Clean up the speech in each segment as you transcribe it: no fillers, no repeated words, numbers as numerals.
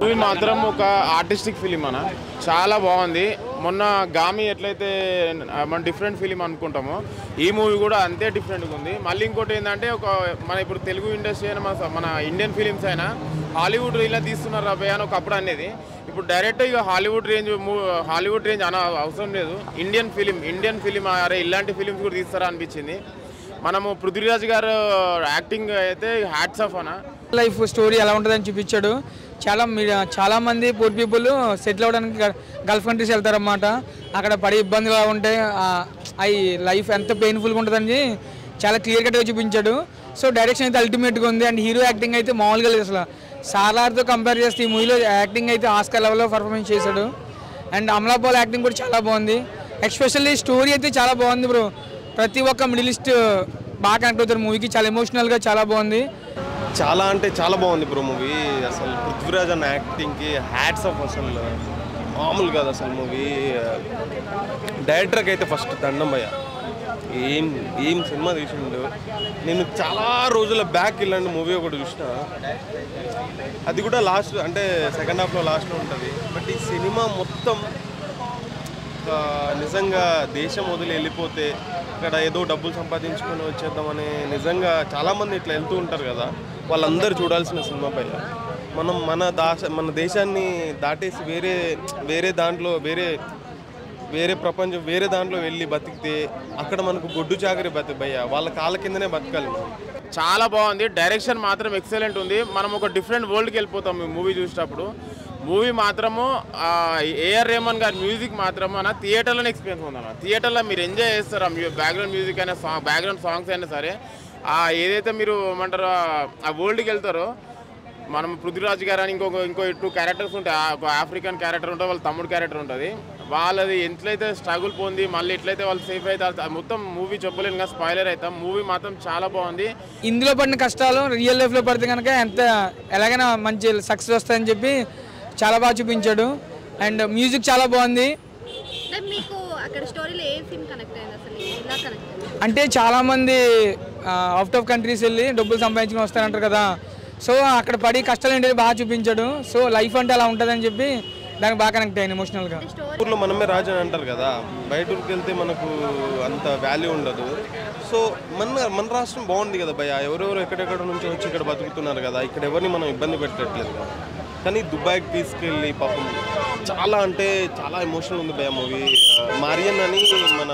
Movie మాత్రం ఒక artistic film అన్న, చాలా బాగుంది. మొన్న గామి ఎట్లయితే మన డిఫరెంట్ ఫిలిం అనుకుంటామో ఈ మూవీ కూడా అంతే డిఫరెంట్గా ఉంది. మళ్ళీ ఇంకోటి ఏంటంటే మన ఇప్పుడు తెలుగు ఇండస్ట్రీ అయినా మన ఇండియన్ ఫిలిమ్స్ అయినా హాలీవుడ్ ఇలా తీస్తున్నారు అబ్బాయి అని ఒకప్పుడు అనేది, ఇప్పుడు డైరెక్ట్ ఇక హాలీవుడ్ రేంజ్ అన అవసరం లేదు. ఇండియన్ ఫిలిం అరే ఇలాంటి ఫిలిమ్స్ కూడా తీస్తారా అనిపించింది. మనము పృథ్వీరాజ్ గారు యాక్టింగ్ అయితే హ్యాట్స్ ఆఫ్ అన్న. లైఫ్ స్టోరీ ఎలా ఉంటుందని చూపించాడు. చాలామంది పూర్ పీపుల్ సెటిల్ అవ్వడానికి గల్ఫ్ కంట్రీస్ వెళ్తారన్నమాట. అక్కడ పడే ఇబ్బందులు ఎలా ఉంటాయి, అవి లైఫ్ ఎంత పెయిన్ఫుల్గా ఉంటుందని చాలా క్లియర్ కట్గా చూపించాడు. సో డైరెక్షన్ అయితే అల్టిమేట్గా ఉంది. అండ్ హీరో యాక్టింగ్ అయితే మామూలుగా లేదు అసలు. సాలార్తో కంపేర్ చేస్తే ఈ మూవీలో యాక్టింగ్ అయితే ఆస్కార్ లెవెల్లో పర్ఫార్మెన్స్ చేశాడు. అండ్ అమలా పాల్ యాక్టింగ్ కూడా చాలా బాగుంది. ఎస్పెషల్లీ స్టోరీ అయితే చాలా బాగుంది బ్రో. ప్రతి ఒక్క మిడిల్ ఈస్ట్ బాగా కనెక్ట్ అవుతారు మూవీకి. చాలా ఎమోషనల్గా చాలా బాగుంది. చాలా అంటే చాలా బాగుంది బ్రో మూవీ. అసలు పృథ్వీరాజ్ అన్న యాక్టింగ్కి హ్యాట్స్ ఆఫ్, అసలు మామూలు కాదు అసలు మూవీ. డైరెక్టర్కి అయితే ఫస్ట్ దండం భయ్య. ఏం సినిమా తీసిండు. నేను చాలా రోజుల బ్యాక్ ఇలాంటి మూవీ ఒకటి చూసిన, అది కూడా లాస్ట్ అంటే సెకండ్ హాఫ్లో లాస్ట్లో ఉంటుంది. బట్ ఈ సినిమా మొత్తం నిజంగా దేశం వదిలి వెళ్ళిపోతే ఇక్కడ ఏదో డబ్బులు సంపాదించుకొని వచ్చేద్దామని నిజంగా చాలామంది ఇట్లా వెళ్తూ ఉంటారు కదా, వాళ్ళందరూ చూడాల్సిన సినిమా పై. మనం మన దేశాన్ని దాటేసి వేరే దాంట్లో వేరే ప్రపంచం వేరే దాంట్లో వెళ్ళి బతికితే అక్కడ మనకు గొడ్డు చాకరీ బతికయ్యా, వాళ్ళ కాళ్ళ కిందనే బతకాలి మనం. చాలా బాగుంది. డైరెక్షన్ మాత్రం ఎక్సలెంట్ ఉంది. మనం ఒక డిఫరెంట్ వరల్డ్కి వెళ్ళిపోతాం ఈ మూవీ చూసేటప్పుడు. మూవీ మాత్రము ఏఆర్ రెహమాన్ గారి మ్యూజిక్ మాత్రం అన్న థియేటర్లోనే ఎక్స్పీరియన్స్ ఉందన్న. థియేటర్లో మీరు ఎంజాయ్ చేస్తారు. బ్యాక్గ్రౌండ్ మ్యూజిక్ అయినా బ్యాక్గ్రౌండ్ సాంగ్స్ అయినా సరే, ఏదైతే మీరు ఏమంటారో ఆ వరల్డ్కి వెళ్తారో. మనం పృథ్వీరాజ్ గారు అని ఇంకో 2 క్యారెక్టర్స్ ఉంటాయి. ఒక ఆఫ్రికన్ క్యారెక్టర్ ఉంటుంది, వాళ్ళ తమ్ముడు క్యారెక్టర్ ఉంటుంది. వాళ్ళది ఎట్లయితే స్ట్రగుల్ పోంది, మళ్ళీ ఎట్లయితే వాళ్ళు సేఫ్ అయితే మొత్తం మూవీ చెప్పలేను కదా, స్పాయిలర్ అవుతాం. మూవీ మాత్రం చాలా బాగుంది. ఇందులో పడిన కష్టాలు రియల్ లైఫ్లో పడితే కనుక ఎలాగైనా మంచి సక్సెస్ వస్తాయని చెప్పి చాలా బాగా చూపించాడు. అండ్ మ్యూజిక్ చాలా బాగుంది. అంటే చాలామంది అవుట్ ఆఫ్ కంట్రీస్ వెళ్ళి డబ్బులు సంపాదించుకొని వస్తారంటారు కదా, సో అక్కడ పడి కష్టాలు ఏంటి బాగా చూపించాడు. సో లైఫ్ అంటే అలా ఉంటుందని చెప్పి దానికి బాగా కనెక్ట్ అయ్యాను ఎమోషనల్గా. ఊర్లో మనమే రాజు అని అంటారు కదా, బయట ఊరికి వెళ్తే మనకు అంత వాల్యూ ఉండదు. సో మన రాష్ట్రం బాగుంది కదా భయ్య. ఎవరెవరు ఎక్కడెక్కడ నుంచి వచ్చి ఇక్కడ బతుకుతున్నారు కదా, ఇక్కడ ఎవరిని మనం ఇబ్బంది పెట్టట్లేదు కదా. కానీ దుబాయ్కి తీసుకెళ్ళి పాపం చాలా అంటే చాలా ఎమోషనల్ ఉంది భయ్య మూవీ. మారియన్ అని మన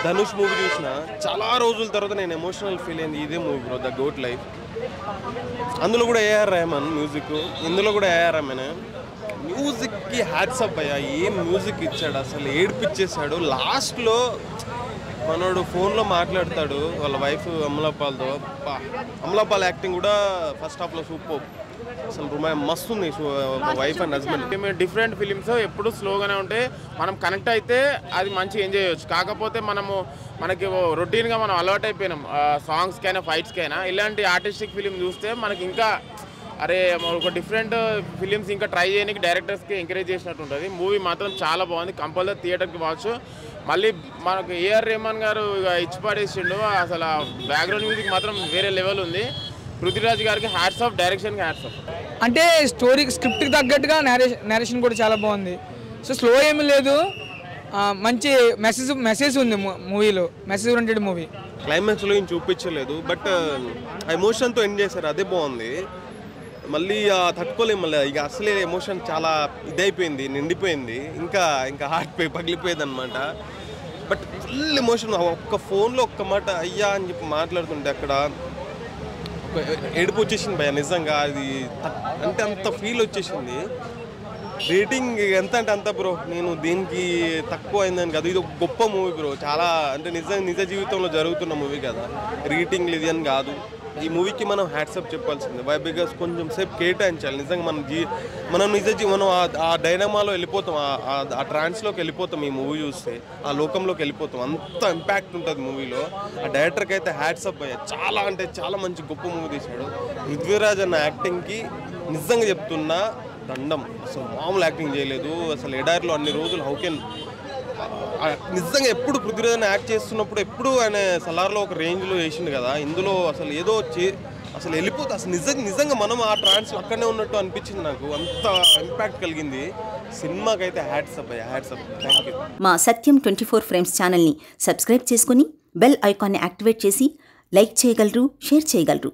ధనుష్ మూవీ చూసిన చాలా రోజుల తర్వాత నేను ఎమోషనల్ ఫీల్ అయింది ఇదే movie bro, the goat life. అందులో కూడా ఏఆర్ రెహమాన్ మ్యూజిక్, ఇందులో కూడా ఏఆర్ రెహమాన్ మ్యూజిక్కి హ్యాట్స్ అప్ అయ్యా. ఏం మ్యూజిక్ ఇచ్చాడు, అసలు ఏడిపిచ్చేసాడు. లాస్ట్లో మనోడు ఫోన్లో మాట్లాడతాడు వాళ్ళ వైఫ్ అమలాపాల్తో. అమలాపాల్ యాక్టింగ్ కూడా ఫస్ట్ హాఫ్లో సూపర్, అసలు మస్తు ఉంది wife and husband. Different films ఎప్పుడు స్లోగానే ఉంటే మనం కనెక్ట్ అయితే అది మంచిగా ఎంజాయ్ చేయొచ్చు. కాకపోతే మనకి రొటీన్గా మనం అలవాటు అయిపోయినాం సాంగ్స్కైనా ఫైట్స్కైనా. ఇలాంటి ఆర్టిస్టిక్ ఫిలిం చూస్తే మనకి ఇంకా అరే ఒక డిఫరెంట్ ఫిలిమ్స్ ఇంకా ట్రై చేయడానికి డైరెక్టర్స్కి ఎంకరేజ్ చేసినట్టు ఉంటుంది. మూవీ మాత్రం చాలా బాగుంది. కంపల్సరీ థియేటర్కి వాచ్. మళ్ళీ మనకు ఏఆర్ రెహమాన్ గారు ఇచ్చి పడేసిండు. అసలు బ్యాక్గ్రౌండ్ మ్యూజిక్ మాత్రం వేరే లెవెల్ ఉంది. పృథ్వీరాజ్ గారికి హ్యాట్స్ ఆఫ్, డైరెక్షన్కి హ్యాట్స్ ఆఫ్. అంటే స్క్రిప్ట్కి తగ్గట్టుగా నేరేషన్ కూడా చాలా బాగుంది. సో స్లో ఏమీ లేదు, మంచి మెసేజ్ ఉంది మూవీలో. Message oriented movie. క్లైమాక్స్లో ఏం చూపించలేదు, బట్ ఎమోషన్తో ఎండ్ చేశారు, అదే బాగుంది. మళ్ళీ తట్టుకోలేము, మళ్ళీ ఇక అసలే ఎమోషన్ చాలా ఇదైపోయింది, నిండిపోయింది. ఇంకా హార్ట్ పగిలిపోయేది అనమాట. But full emotion. ఒక్క ఫోన్లో ఒక్క మాట అయ్యా అని చెప్పి మాట్లాడుతుంటే అక్కడ ఏడుపు వచ్చేసింది భయ. నిజంగా అది అంటే అంత ఫీల్ వచ్చేసింది. రేటింగ్ ఎంత అంటే అంత బ్రో. నేను దీనికి తక్కువ అయిందని కాదు, ఇది ఒక గొప్ప మూవీ బ్రో. చాలా అంటే నిజ జీవితంలో జరుగుతున్న మూవీ కదా, రేటింగ్ ఇది అని కాదు. ఈ మూవీకి మనం హ్యాట్సప్ చెప్పాల్సిందే. వై బికాస్ కొంచెం సేపు కేటాయించాలి. నిజంగా మనం మనం ఆ డైనమాలో వెళ్ళిపోతాం, ఆ ట్రాన్స్లోకి వెళ్ళిపోతాం. ఈ మూవీ చూస్తే ఆ లోకంలోకి వెళ్ళిపోతాం. అంత ఇంపాక్ట్ ఉంటుంది మూవీలో. ఆ డైరెక్టర్కి అయితే హ్యాట్సప్ అయ్యా. చాలా అంటే చాలా మంచి గొప్ప మూవీ తీశాడు. పృథ్వీరాజ్ అన్న యాక్టింగ్కి నిజంగా చెప్తున్నా దండం. అసలు మామూలు యాక్టింగ్ చేయలేదు. అసలు ఎడారిలో అన్ని రోజులు హౌకెన్ నిజంగా ఎప్పుడు పృథ్వీరాజ్ యాక్ట్ చేస్తున్నప్పుడు ఎప్పుడు ఆయన సలార్లో ఒక రేంజ్లో చేసిండు కదా. ఇందులో అసలు ఏదో అసలు వెళ్ళిపోతే అసలు నిజంగా మనం ఆ ట్రాన్స్ అక్కడనే ఉన్నట్టు అనిపించింది నాకు. అంత ఇంపాక్ట్ కలిగింది సినిమాకైతే. Hats up thank you. మా సత్యం 24 ఫ్రేమ్స్ ఛానల్ని సబ్స్క్రైబ్ చేసుకుని బెల్ ఐకాన్ని యాక్టివేట్ చేసి లైక్ చేయగలరు, షేర్ చేయగలరు.